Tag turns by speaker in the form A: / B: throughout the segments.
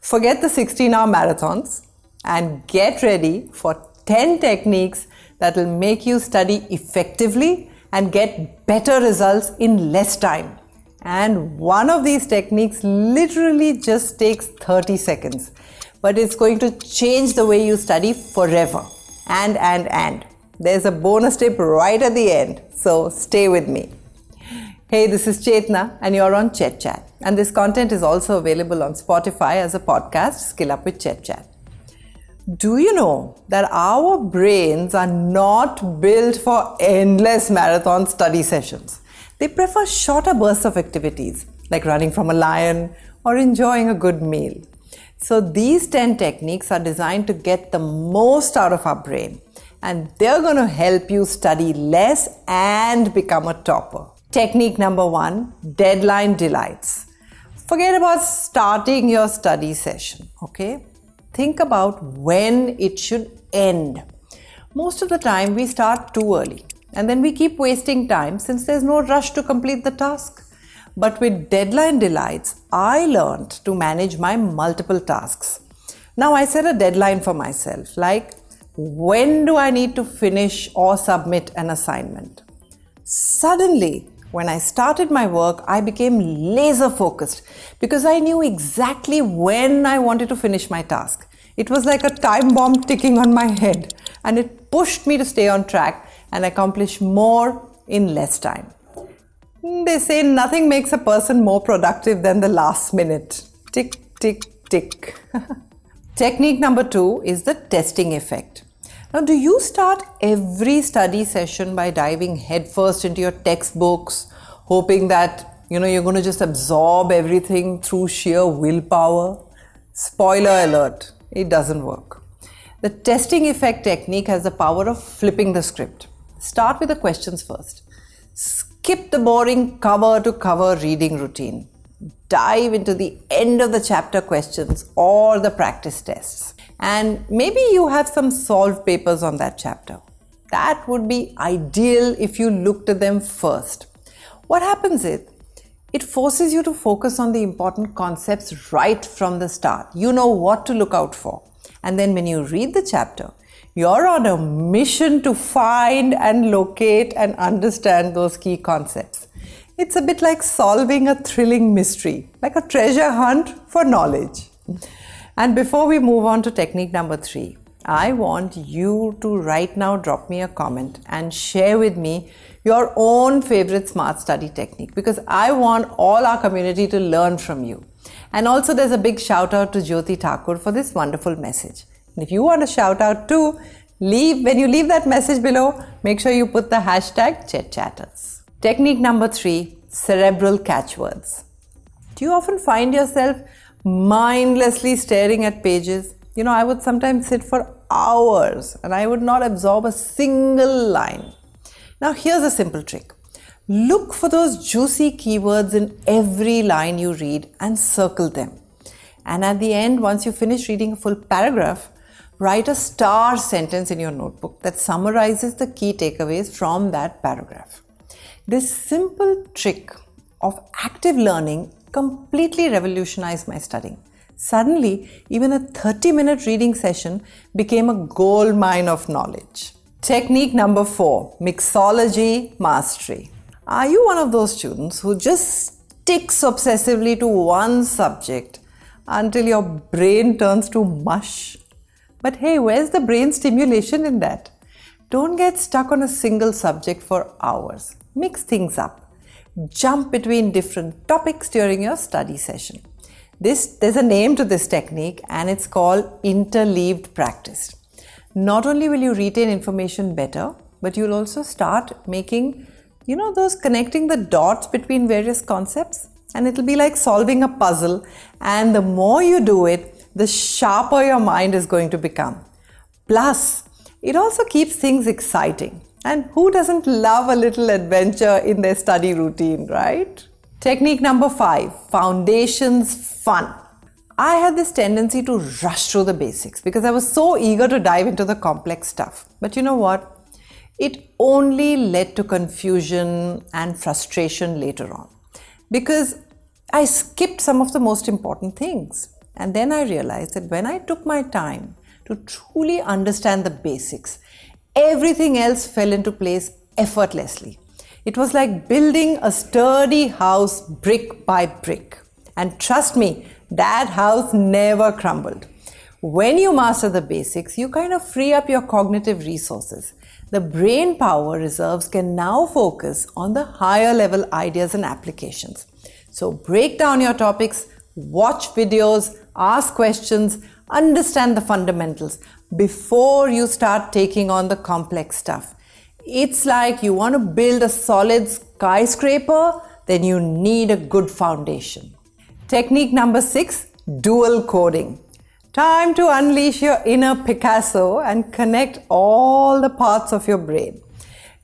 A: Forget the 16-hour marathons and get ready for 10 techniques that will make you study effectively and get better results in less time. And one of these techniques literally just takes 30 seconds, but it's going to change the way you study forever. And there's a bonus tip right at the end, so stay with me. Hey, this is Chetna and you're on ChetChat. And this content is also available on Spotify as a podcast, Skill Up with ChetChat. Do you know that our brains are not built for endless marathon study sessions? They prefer shorter bursts of activities, like running from a lion or enjoying a good meal. So these 10 techniques are designed to get the most out of our brain, and they're going to help you study less and become a topper. Technique number 1, deadline delights. Forget about starting your study session, okay? Think about when it should end. Most of the time we start too early and then we keep wasting time since there's no rush to complete the task. But with deadline delights, I learned to manage my multiple tasks. Now I set a deadline for myself, like when do I need to finish or submit an assignment? Suddenly, when I started my work, I became laser focused because I knew exactly when I wanted to finish my task. It was like a time bomb ticking on my head, and it pushed me to stay on track and accomplish more in less time. They say nothing makes a person more productive than the last minute. Tick, tick, tick. Technique number 2 is the testing effect. Now, do you start every study session by diving headfirst into your textbooks, hoping that you're going to just absorb everything through sheer willpower? Spoiler alert, it doesn't work. The testing effect technique has the power of flipping the script. Start with the questions first. Skip the boring cover-to-cover reading routine. Dive into the end of the chapter questions or the practice tests. And maybe you have some solved papers on that chapter. That would be ideal if you looked at them first. What happens is, it forces you to focus on the important concepts right from the start. You know what to look out for. And then when you read the chapter, you're on a mission to find and locate and understand those key concepts. It's a bit like solving a thrilling mystery, like a treasure hunt for knowledge. And before we move on to technique number 3, I want you to right now drop me a comment and share with me your own favorite smart study technique, because I want all our community to learn from you. And also there's a big shout out to Jyoti Thakur for this wonderful message. And if you want a shout out too, when you leave that message below, make sure you put the hashtag ChetChatters. Technique number 3, cerebral catchwords. Do you often find yourself mindlessly staring at pages? I would sometimes sit for hours and I would not absorb a single line. Now here's a simple trick. Look for those juicy keywords in every line you read and circle them. And at the end, once you finish reading a full paragraph, write a star sentence in your notebook that summarizes the key takeaways from that paragraph. This simple trick of active learning completely revolutionized my studying. Suddenly, even a 30-minute reading session became a gold mine of knowledge. Technique number 4, Mixology Mastery. Are you one of those students who just sticks obsessively to one subject until your brain turns to mush? But hey, where's the brain stimulation in that? Don't get stuck on a single subject for hours. Mix things up. Jump between different topics during your study session. There's a name to this technique, and it's called interleaved practice. Not only will you retain information better, but you'll also start making, those connecting the dots between various concepts, and it'll be like solving a puzzle. And the more you do it, the sharper your mind is going to become. Plus, it also keeps things exciting. And who doesn't love a little adventure in their study routine, right? Technique number 5, foundations fun. I had this tendency to rush through the basics because I was so eager to dive into the complex stuff. But you know what? It only led to confusion and frustration later on because I skipped some of the most important things. And then I realized that when I took my time to truly understand the basics, everything else fell into place effortlessly. It was like building a sturdy house brick by brick. And trust me, that house never crumbled. When you master the basics, you kind of free up your cognitive resources. The brain power reserves can now focus on the higher level ideas and applications. So break down your topics, watch videos, ask questions, understand the fundamentals before you start taking on the complex stuff. It's like you want to build a solid skyscraper, then you need a good foundation. Technique number 6, dual coding. Time to unleash your inner Picasso and connect all the parts of your brain.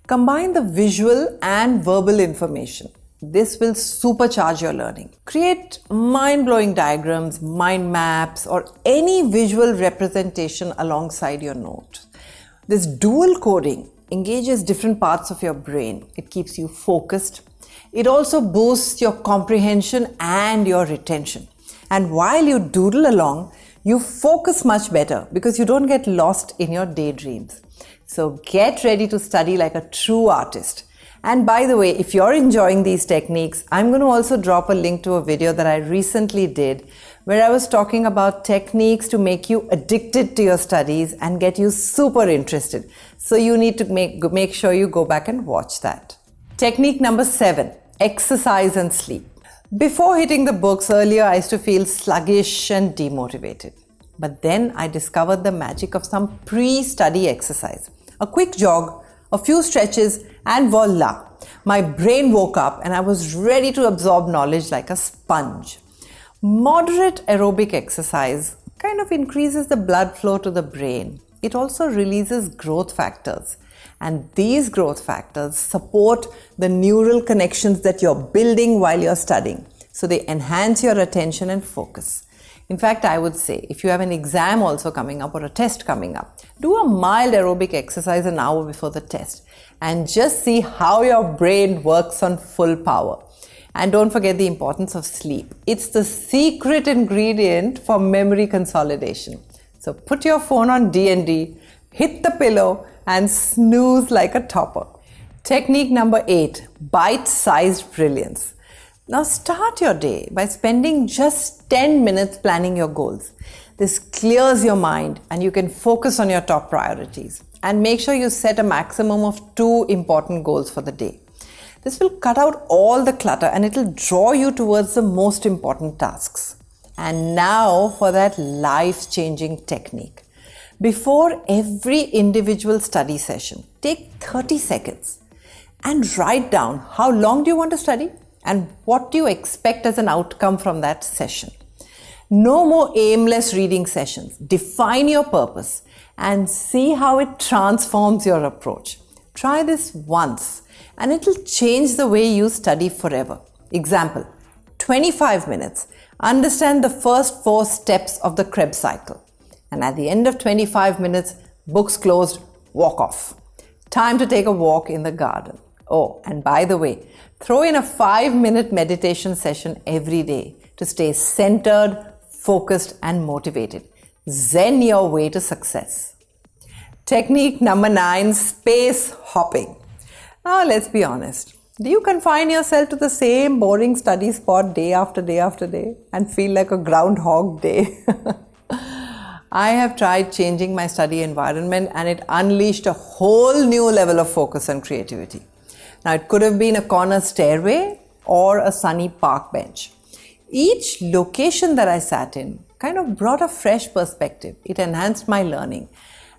A: Combine the visual and verbal information. This will supercharge your learning. Create mind-blowing diagrams, mind maps, or any visual representation alongside your notes. This dual coding engages different parts of your brain. It keeps you focused. It also boosts your comprehension and your retention. And while you doodle along, you focus much better because you don't get lost in your daydreams. So get ready to study like a true artist. And by the way, if you're enjoying these techniques, I'm going to also drop a link to a video that I recently did where I was talking about techniques to make you addicted to your studies and get you super interested. So you need to make sure you go back and watch that. Technique number 7, exercise and sleep. Before hitting the books earlier, I used to feel sluggish and demotivated. But then I discovered the magic of some pre-study exercise. A quick jog, a few stretches, and voila! My brain woke up and I was ready to absorb knowledge like a sponge. Moderate aerobic exercise kind of increases the blood flow to the brain. It also releases growth factors. And these growth factors support the neural connections that you're building while you're studying. So they enhance your attention and focus. In fact, I would say if you have an exam also coming up or a test coming up, do a mild aerobic exercise an hour before the test and just see how your brain works on full power. And don't forget the importance of sleep. It's the secret ingredient for memory consolidation. So put your phone on D&D, hit the pillow, and snooze like a topper. Technique number 8, bite-sized brilliance. Now start your day by spending just 10 minutes planning your goals. This clears your mind and you can focus on your top priorities. And make sure you set a maximum of 2 important goals for the day. This will cut out all the clutter and it will draw you towards the most important tasks. And now for that life-changing technique. Before every individual study session, take 30 seconds and write down how long do you want to study and what do you expect as an outcome from that session. No more aimless reading sessions. Define your purpose and see how it transforms your approach. Try this once and it will change the way you study forever. Example, 25 minutes. Understand the first 4 steps of the Krebs cycle. And at the end of 25 minutes, books closed, walk off. Time to take a walk in the garden. Oh, and by the way, throw in a 5-minute meditation session every day to stay centered, focused, and motivated. Zen your way to success. Technique number 9, space hopping. Now let's be honest. Do you confine yourself to the same boring study spot day after day after day and feel like a groundhog day? I have tried changing my study environment and it unleashed a whole new level of focus and creativity. Now it could have been a corner stairway or a sunny park bench. Each location that I sat in kind of brought a fresh perspective. It enhanced my learning.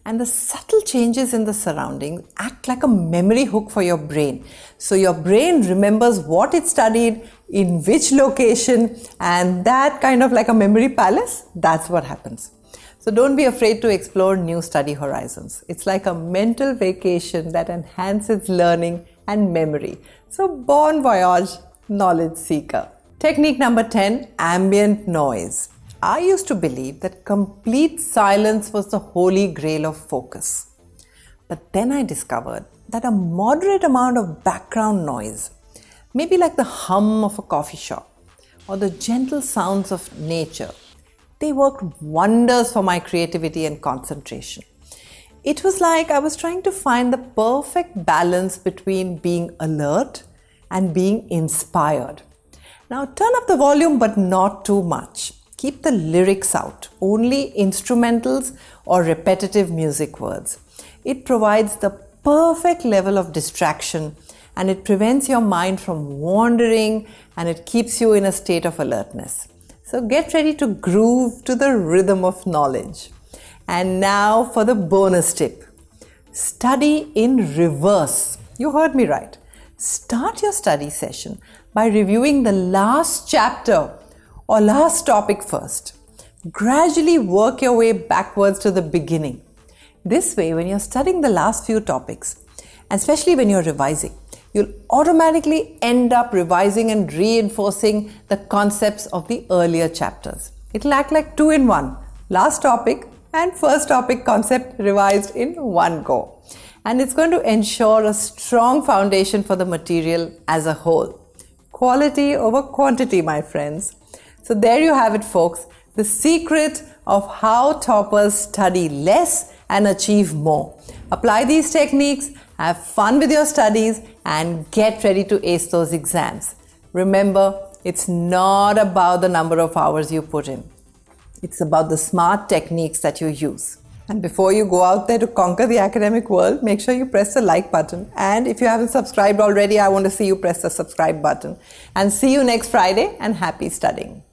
A: And the subtle changes in the surroundings act like a memory hook for your brain. So your brain remembers what it studied, in which location, and that kind of like a memory palace, that's what happens. So don't be afraid to explore new study horizons. It's like a mental vacation that enhances learning and memory. So bon voyage, knowledge seeker. Technique number 10, ambient noise. I used to believe that complete silence was the holy grail of focus. But then I discovered that a moderate amount of background noise, maybe like the hum of a coffee shop or the gentle sounds of nature, they worked wonders for my creativity and concentration. It was like I was trying to find the perfect balance between being alert and being inspired. Now turn up the volume, but not too much. Keep the lyrics out, only instrumentals or repetitive music words. It provides the perfect level of distraction, and it prevents your mind from wandering, and it keeps you in a state of alertness. So get ready to groove to the rhythm of knowledge. And now for the bonus tip. Study in reverse. You heard me right. Start your study session by reviewing the last chapter or last topic first. Gradually work your way backwards to the beginning. This way, when you're studying the last few topics, especially when you're revising, you'll automatically end up revising and reinforcing the concepts of the earlier chapters. It'll act like 2 in 1. Last topic and first topic concept revised in one go. And it's going to ensure a strong foundation for the material as a whole. Quality over quantity, my friends. So there you have it, folks. The secret of how toppers study less and achieve more. Apply these techniques, have fun with your studies, and get ready to ace those exams. Remember, it's not about the number of hours you put in. It's about the smart techniques that you use. And before you go out there to conquer the academic world, make sure you press the like button. And if you haven't subscribed already, I want to see you press the subscribe button. And see you next Friday, and happy studying.